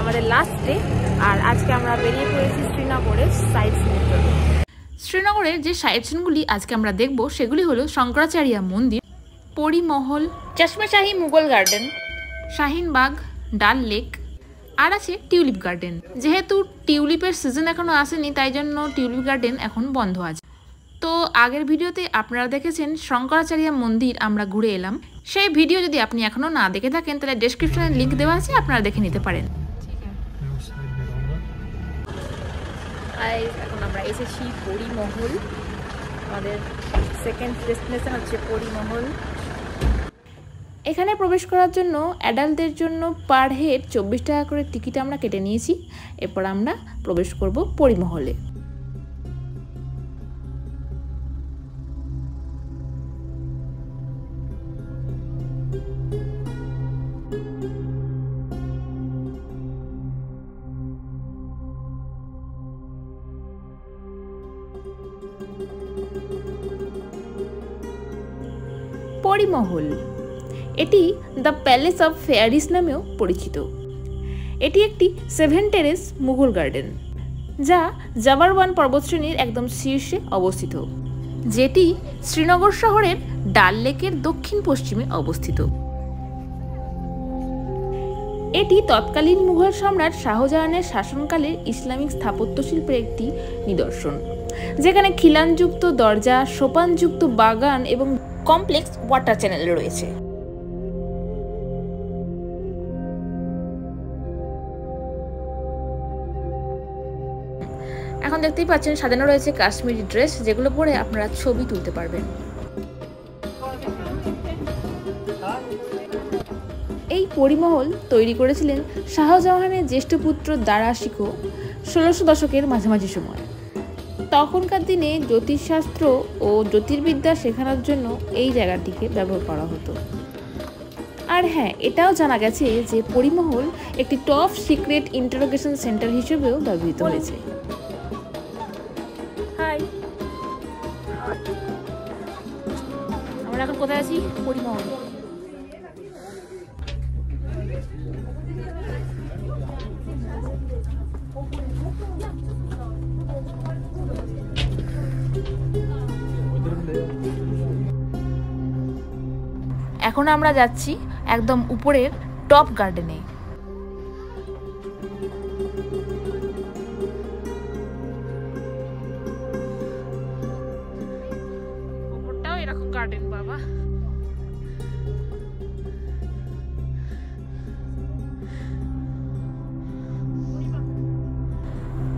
আমাদের last day. আর আজকে আমরা বেরিয়ে পড়েছি শ্রীনগরের সাইট সিনের জন্য। শ্রীনগরের যে সাইট সিনগুলি আজকে আমরা দেখব সেগুলি হলো শঙ্করাচার্য মন্দির, পরিমহল, চশমাশাহী মুঘল গার্ডেন, শাহিনবাগ, ডাল লেক, আর আছে টিউলিপ গার্ডেন। যেহেতু টিউলিপের সিজন এখনো আসেনি তাই জন্য টিউলিপ গার্ডেন এখন বন্ধ আছে। তো আগের ভিডিওতে আপনারা দেখেছেন শঙ্করাচার্য মন্দির আমরা ঘুরে এলাম। সেই ভিডিও যদি আপনি এখনো না দেখে থাকেন তাহলে ডেসক্রিপশনে লিংক দেওয়া আছে, আপনারা দেখে নিতে পারেন। এখন আমরা এসেছি পরিমহল। আমাদের সেকেন্ড ডেস্টিনেশন হচ্ছে পরিমহল। এখানে প্রবেশ করার জন্য অ্যাডাল্টদের জন্য পার হেড 24 টাকা করে টিকিট আমরা কেটে নিয়েছি। এরপর আমরা প্রবেশ করব পরিমহলে। পরিমহল এটি দ্য প্যালেস অফ ফেয়ারিস নামেও পরিচিত। এটি একটি 7 টেরেস মুঘল গার্ডেন যা জাবারওয়ান পর্বতশ্রেণীর একদম শীর্ষে অবস্থিত, যেটি শ্রীনগর শহরের ডাল লেকের দক্ষিণ পশ্চিমে অবস্থিত। এটি তৎকালীন মুঘল সম্রাট শাহজাহানের শাসনকালের ইসলামিক স্থাপত্য শিল্পের একটি নিদর্শন, যেখানে খিলানযুক্ত দরজা, সোপানযুক্ত বাগান এবং কমপ্লেক্স ওয়াটার চ্যানেল রয়েছে। এখন দেখতেই পাচ্ছেন সাজানো রয়েছে কাশ্মীরি ড্রেস, যেগুলো পরে আপনারা ছবি তুলতে পারবেন। এই পরিমহল তৈরি করেছিলেন শাহজাহানের জ্যেষ্ঠ পুত্র দারা শিকো 1600 দশকের মাঝামাঝি সময়। তখনকার দিনে জ্যোতিষশাস্ত্র ও জ্যোতির্বিদ্যা শেখানোর জন্য এই জায়গাটিকে ব্যবহার করা হতো। আর হ্যাঁ, এটাও জানা গেছে যে পরিমহল একটি টপ সিক্রেট ইন্টারোগেশন সেন্টার হিসেবেও ব্যবহৃত হয়েছে। আমরা এখন কোথায় আছি? পরিমহল। এখন আমরা যাচ্ছি একদম উপরের টপ গার্ডেনে। উপরটাও এরকম গার্ডেন বাবা।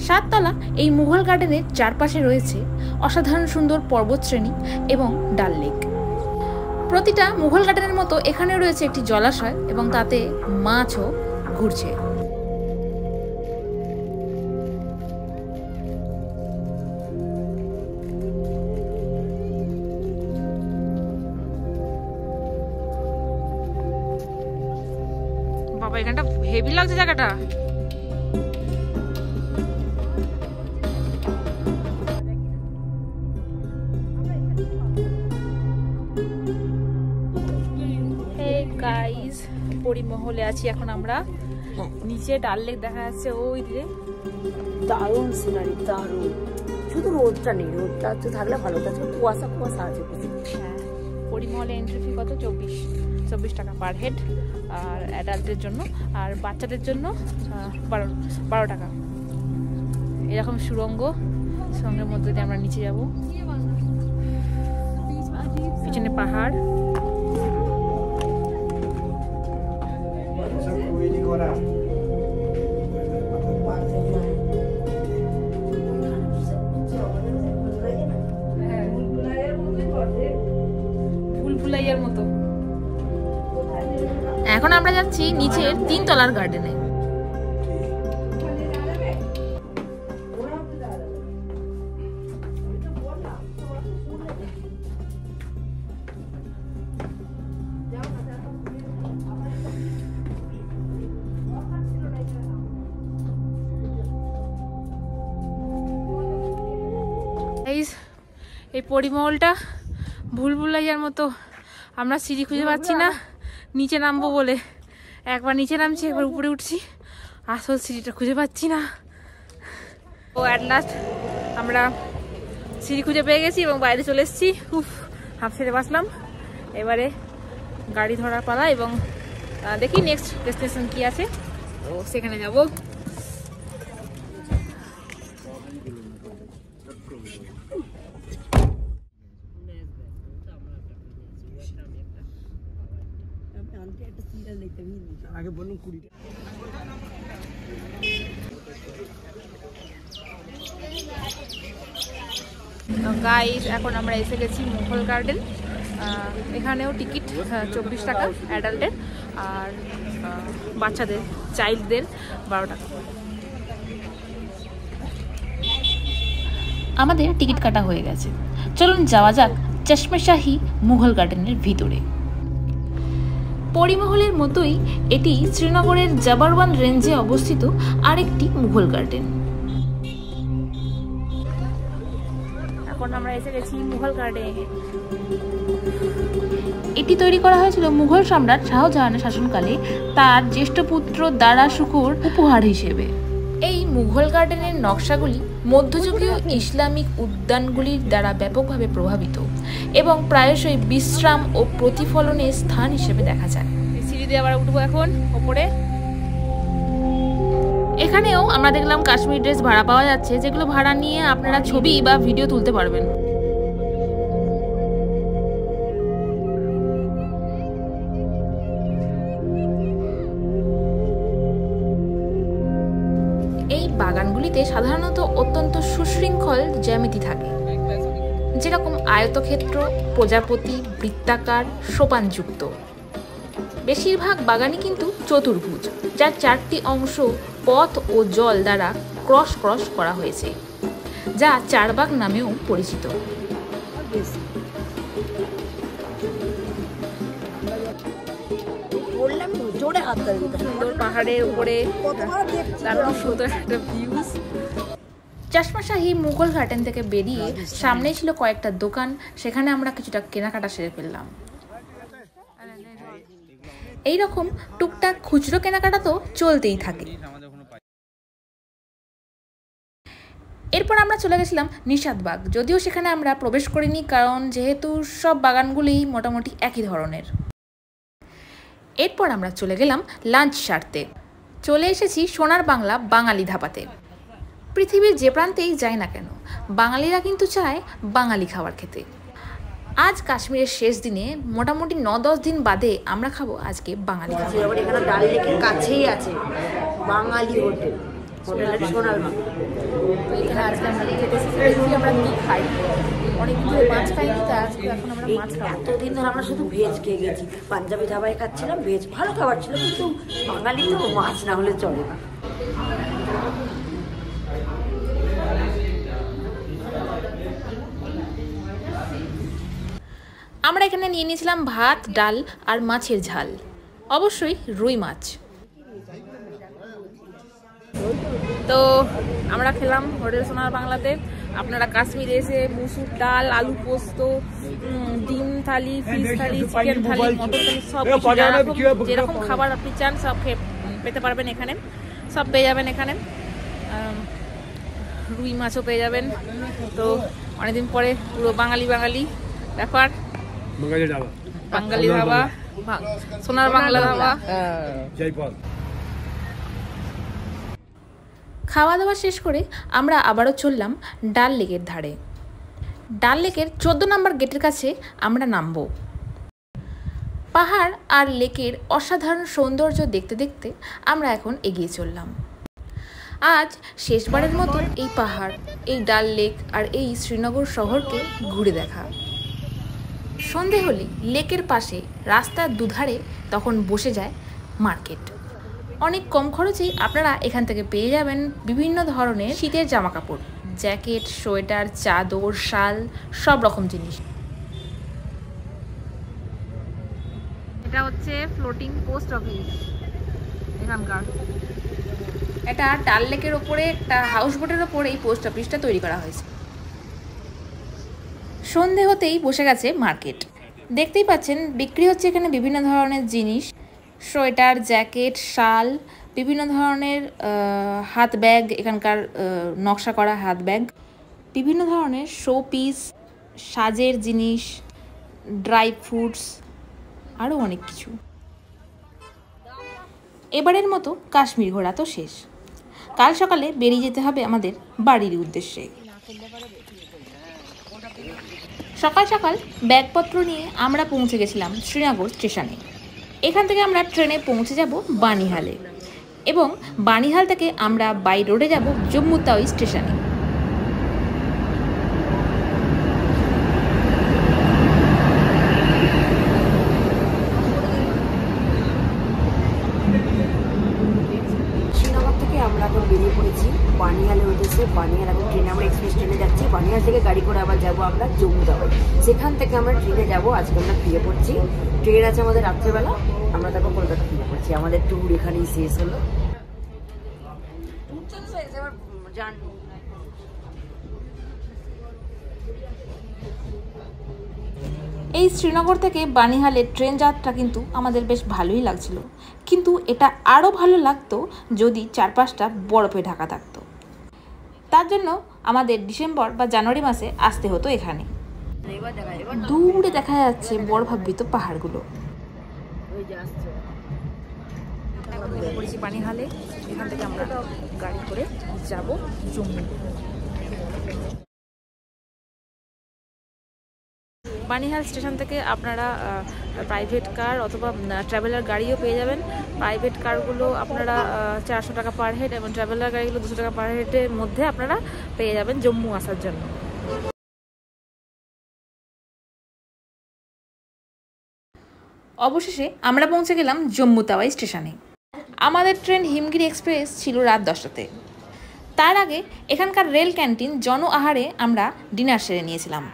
সাততলা এই মুঘল গার্ডেনের চারপাশে রয়েছে অসাধারণ সুন্দর পর্বতশ্রেণী এবং ডাল লেক। প্রতিটা মুঘল গার্ডেনের মতো এখানে রয়েছে একটি জলাশয় এবং তাতে মাছও ঘুরছে। বাবা এখানটা হেভি লাগছে জায়গাটা। পরিমহলে আছি এখন আমরা। নিচে ডাল লেক দেখা যাচ্ছে ওই দিকে। দারুণ সিনারি, দারুণ। শুধু রোদটা নেই, রোদটা একটু থাকলে ভালো, তাছাড়া কুয়াশা কুয়াশা আছে। হ্যাঁ, পরিমহলে এন্ট্রি ফি কত? 24 টাকা পার হেড আর অ্যাডাল্টদের জন্য, আর বাচ্চাদের জন্য 12 টাকা। এরকম সুরঙ্গের মধ্যে দিয়ে আমরা নিচে যাব। পিছনে পাহাড়। ভুলভুলাইয়ার মতো। এখন আমরা যাচ্ছি নিচের 3 তলার গার্ডেনে। এই পরিমহলটা ভুলভুলাইয়ার মতো। আমরা সিঁড়ি খুঁজে পাচ্ছি না নিচে নামবো বলে। একবার নিচে নামছি, একবার উপরে উঠছি, আসল সিঁড়িটা খুঁজে পাচ্ছি না। ও অ্যাট লাস্ট আমরা সিঁড়ি খুঁজে পেয়ে গেছি এবং বাইরে চলে এসেছি। হাফ ছেড়ে বাঁচলাম। এবারে গাড়ি ধরার পালা এবং দেখি নেক্সট ডেস্টিনেশন কি আছে, তো সেখানে যাব। আগে বলুন 20 টাকা। গাইস এখন আমরা এসে গেছি মুঘল গার্ডেন। এখানেও টিকিট 24 টাকা অ্যাডাল্টের, আর বাচ্চাদের চাইল্ডদের 12 টাকা। আমাদের টিকিট কাটা হয়ে গেছে, চলুন যাওয়া যাক চশমে-শাহী মুঘল গার্ডেনের ভিতরে। পরিমহলের মতোই এটি শ্রীনগরের জাবারওয়ান রেঞ্জে অবস্থিত আরেকটি মুঘল গার্ডেন। এখন আমরা এসে গেছি মুঘল গার্ডেন। এটি তৈরি করা হয়েছিল মুঘল সম্রাট শাহজাহানের শাসনকালে তার জ্যেষ্ঠ পুত্র দারা শুকুর উপহার হিসেবে। এই মুঘল গার্ডেনের নকশাগুলি মধ্যযুগীয় ইসলামিক উদ্যানগুলির দ্বারা ব্যাপকভাবে প্রভাবিত এবং প্রায়শই বিশ্রাম ও প্রতিফলনের স্থান হিসেবে দেখা যায়। সিঁড়ি দিয়ে আবার উঠবো এখন ওপরে। এখানেও আমরা দেখলাম কাশ্মীর ড্রেস ভাড়া পাওয়া যাচ্ছে, যেগুলো ভাড়া নিয়ে আপনারা ছবি বা ভিডিও তুলতে পারবেন। এই বাগানগুলিতে সাধারণত অত্যন্ত সুশৃঙ্খল জ্যামিতি থাকে, যেরকম আয়তক্ষেত্র, প্রজাপতি, বৃত্তাকার, সোপানযুক্ত। বেশিরভাগ বাগানই কিন্তু চতুর্ভুজ, যার 4টি অংশ পথ ও জল দ্বারা ক্রস করা হয়েছে, যা চারবাগ নামেও পরিচিত। সুন্দর পাহাড়ের উপরে দারুণ সুন্দর একটা ভিউজ। চশমে-শাহী মুঘল গার্ডেন থেকে বেরিয়ে সামনে ছিল কয়েকটা দোকান, সেখানে আমরা কিছুটা কেনাকাটা সেরে ফেললাম। এইরকম টুকটাক খুচরো কেনাকাটা তো চলতেই থাকে। এরপর আমরা চলে গেছিলাম নিশাদবাগ, যদিও সেখানে আমরা প্রবেশ করিনি, কারণ যেহেতু সব বাগানগুলি মোটামুটি একই ধরনের। এরপর আমরা চলে গেলাম লাঞ্চ সারতে। চলে এসেছি সোনার বাংলা বাঙালি ধাবাতে। পৃথিবীর যে প্রান্তেই যাই না কেন, বাঙালিরা কিন্তু চায় বাঙালি খাবার খেতে। আজ কাশ্মীরের শেষ দিনে মোটামুটি 9-10 দিন বাদে আমরা খাবো আজকে বাঙালি খাবার। এখানে ডাল লেকের কাছেই আছে বাঙালি হোটেল, হোটেলের সোনার বাংলা। তো এখানে আজকে আমরা খেতে এসেছি, আমরা কি খাই, অনেকদিন ধরে মাছ খাইনি, তো আজকে এখন আমরা মাছ খাবো। এতদিন ধরে আমরা শুধু ভেজ খেয়ে গেছি, পাঞ্জাবি ধাবায় খাচ্ছিলাম, ভেজ ভালো খাবার ছিল, কিন্তু বাঙালি তো মাছ না হলে চলে না। আমরা এখানে নিয়ে নিয়েছিলাম ভাত, ডাল আর মাছের ঝাল, অবশ্যই রুই মাছ। তো আমরা খেলাম হোটেল সোনার বাংলাতে। আপনারা কাশ্মীরে এসে মুসুর ডাল, আলু পোস্ত, ডিম থালি, ফিশ থালি, চিকেন থালি, মটন থালি, সব যেরকম খাবার আপনি চান সব পেতে পারবেন এখানে, সব পেয়ে যাবেন এখানে। রুই মাছও পেয়ে যাবেন। তো অনেকদিন পরে পুরো বাঙালি ব্যাপার, বাঙালি ধাবা, সোনার বাংলা ধাবা। খাওয়া দাওয়া শেষ করে আমরা আবারও চললাম ডাল লেকের ধারে। ডাল লেকের 14 নম্বর গেটের কাছে আমরা নামব। পাহাড় আর লেকের অসাধারণ সৌন্দর্য দেখতে দেখতে আমরা এখন এগিয়ে চললাম। আজ শেষবারের মতো এই পাহাড়, এই ডাল লেক আর এই শ্রীনগর শহরকে ঘুরে দেখা। সন্ধে হলে লেকের পাশে রাস্তার দুধারে তখন বসে যায় মার্কেট। অনেক কম খরচেই আপনারা এখান থেকে পেয়ে যাবেন বিভিন্ন ধরনের শীতের জামা কাপড়, জ্যাকেট, সোয়েটার, চাদর, শাল, সব রকম জিনিস। এটা হচ্ছে ফ্লোটিং পোস্ট অফিস এখানকার। এটা ডাল লেকের ওপরে একটা হাউস বোটের ওপরে এই পোস্ট অফিসটা তৈরি করা হয়েছে। সন্ধে হতেই বসে গেছে মার্কেট। দেখতেই পাচ্ছেন বিক্রি হচ্ছে এখানে বিভিন্ন ধরনের জিনিস। সোয়েটার, জ্যাকেট, শাল, বিভিন্ন ধরনের হাত ব্যাগ, এখানকার নকশা করা হাত ব্যাগ, বিভিন্ন ধরনের শো পিস, সাজের জিনিস, ড্রাই ফ্রুটস, আরও অনেক কিছু। এবারের মতো কাশ্মীর ঘোরা তো শেষ। কাল সকালে বেরিয়ে যেতে হবে আমাদের বাড়ির উদ্দেশ্যে। সকাল সকাল ব্যাগপত্র নিয়ে আমরা পৌঁছে গেছিলাম শ্রীনগর স্টেশনে। এখান থেকে আমরা ট্রেনে পৌঁছে যাব বানিহালে এবং বানিহাল থেকে আমরা বাই রোডে যাব জম্মু তাওয়ি স্টেশনে। শ্রীনগর থেকে আমরা এখন বেরিয়ে পড়েছি বানিহালের উদ্দেশ্যে। বানিহাল এখন ট্রেনে, আমরা এক্সপ্রেস ট্রেনে যাচ্ছি। বানিহাল থেকে গাড়ি করে আবার যাবো আমরা জম্মু তাওয়াই। সেখান থেকে আমরা ট্রেনে যাব। আজকে আমরা ফিরে পড়ছি, ট্রেন আছে আমাদের রাত্রেবেলা। আমরা তারপর কলকাতা ফিরে পড়ছি। আমাদের ট্যুর এখানেই শেষ হলো। এই শ্রীনগর থেকে বানিহালের ট্রেন যাত্রা কিন্তু আমাদের বেশ ভালোই লাগছিল, কিন্তু এটা আরও ভালো লাগতো যদি চারপাশটা বরফে ঢাকা থাকতো। তার জন্য আমাদের ডিসেম্বর বা জানুয়ারি মাসে আসতে হতো এখানে। দূরে দেখা যাচ্ছে বরফাবৃত পাহাড়গুলো। বানিহালে, এখান থেকে আমরা গাড়ি করে যাব জম্মু। বানিহাল স্টেশন থেকে আপনারা প্রাইভেট কার অথবা ট্রাভেলার গাড়িও পেয়ে যাবেন। প্রাইভেট কারগুলো আপনারা 400 টাকা পার হেড এবং ট্রাভেলার গাড়িগুলো 200 টাকা পার হেডের মধ্যে আপনারা পেয়ে যাবেন জম্মু আসার জন্য। অবশেষে আমরা পৌঁছে গেলাম জম্মু তাওয়াই স্টেশনে। আমাদের ট্রেন হিমগিরি এক্সপ্রেস ছিল রাত 10টাতে। তার আগে এখানকার রেল ক্যান্টিন জন আহারে আমরা ডিনার সেরে নিয়েছিলাম।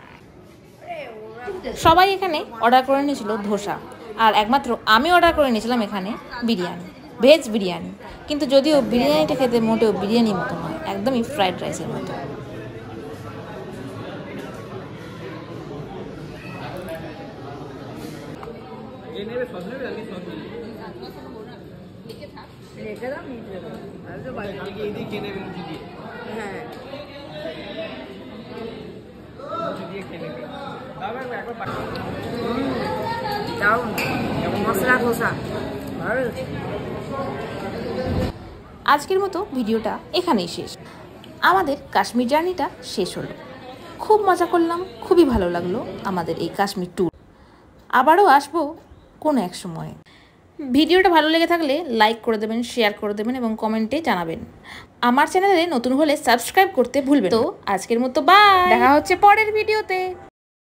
সবাই এখানে অর্ডার করে নিয়েছিল ধোসা, আর একমাত্র আমি অর্ডার করে নিয়েছিলাম এখানে বিরিয়ানি, ভেজ বিরিয়ানি। কিন্তু যদিও বিরিয়ানিটা খেতে মোটেও বিরিয়ানির মতো নয়, একদমই ফ্রাইড রাইসের মতো। আজকের মতো ভিডিওটা এখানেই শেষ। আমাদের কাশ্মীর জার্নিটা শেষ হলো। খুব মজা করলাম, খুবই ভালো লাগলো আমাদের এই কাশ্মীর ট্যুর। আবারও আসবো কোনো এক সময়ে। ভিডিওটা ভালো লেগে থাকলে লাইক করে দেবেন, শেয়ার করে দেবেন এবং কমেন্টে জানাবেন। আমার চ্যানেলে নতুন হলে সাবস্ক্রাইব করতে ভুলবেন। তো আজকের মতো বাই, দেখা হচ্ছে পরের ভিডিওতে।